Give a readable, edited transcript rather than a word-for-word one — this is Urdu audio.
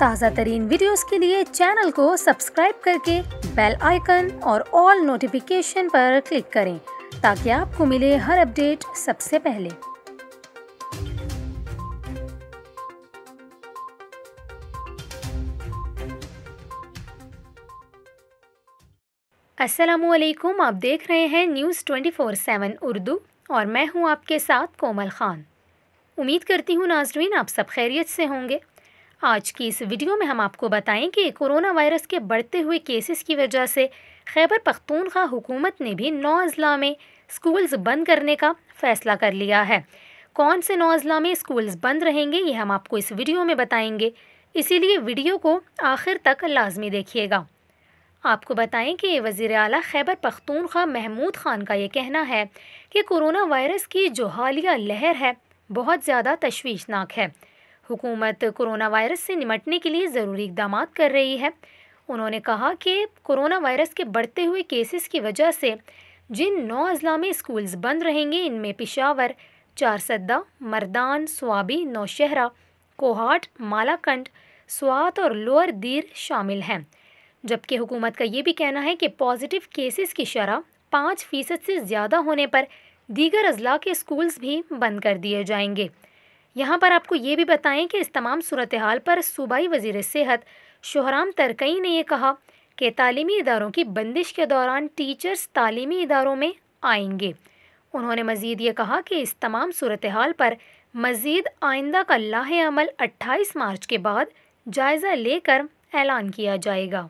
تازہ ترین ویڈیوز کے لیے چینل کو سبسکرائب کر کے بیل آئیکن اور آل نوٹیفیکیشن پر کلک کریں تاکہ آپ کو ملے ہر اپڈیٹ سب سے پہلے۔ السلام علیکم، آپ دیکھ رہے ہیں نیوز 24/7 اردو اور میں ہوں آپ کے ساتھ کومل خان۔ امید کرتی ہوں ناظرین آپ سب خیریت سے ہوں گے۔ آج کی اس ویڈیو میں ہم آپ کو بتائیں کہ کورونا وائرس کے بڑھتے ہوئے کیسز کی وجہ سے خیبر پختونخوا حکومت نے بھی 9 اضلاع میں اسکولز بند کرنے کا فیصلہ کر لیا ہے۔ کون سے 9 اضلاع میں اسکولز بند رہیں گے یہ ہم آپ کو اس ویڈیو میں بتائیں گے، اسی لیے ویڈیو کو آخر تک لازمی دیکھیے گا۔ آپ کو بتائیں کہ وزیر اعلیٰ خیبر پختونخوا محمود خان کا یہ کہنا ہے کہ کورونا وائرس کی جو حالیہ لہر ہے بہت زیادہ تشویشناک ہے۔ حکومت کورونا وائرس سے نمٹنے کے لیے ضروری اقدامات کر رہی ہے۔ انہوں نے کہا کہ کورونا وائرس کے بڑھتے ہوئے کیسز کی وجہ سے جن 9 اضلاع میں اسکولز بند رہیں گے ان میں پشاور، چارسدہ، مردان، سوابی، نوشہرہ، کوہاٹ، مالاکنڈ، سوات اور لوئر دیر شامل ہیں، جبکہ حکومت کا یہ بھی کہنا ہے کہ پازیٹیو کیسز کی شرح 5% سے زیادہ ہونے پر دیگر اضلاع کے اسکولز بھی بند کر دیے جائیں گے۔ یہاں پر آپ کو یہ بھی بتائیں کہ اس تمام صورتحال پر صوبائی وزیر صحت شہرام ترکئی نے یہ کہا کہ تعلیمی اداروں کی بندش کے دوران ٹیچرز تعلیمی اداروں میں آئیں گے۔ انہوں نے مزید یہ کہا کہ اس تمام صورتحال پر مزید آئندہ کا لاہ عمل 28 مارچ کے بعد جائزہ لے کر اعلان کیا جائے گا۔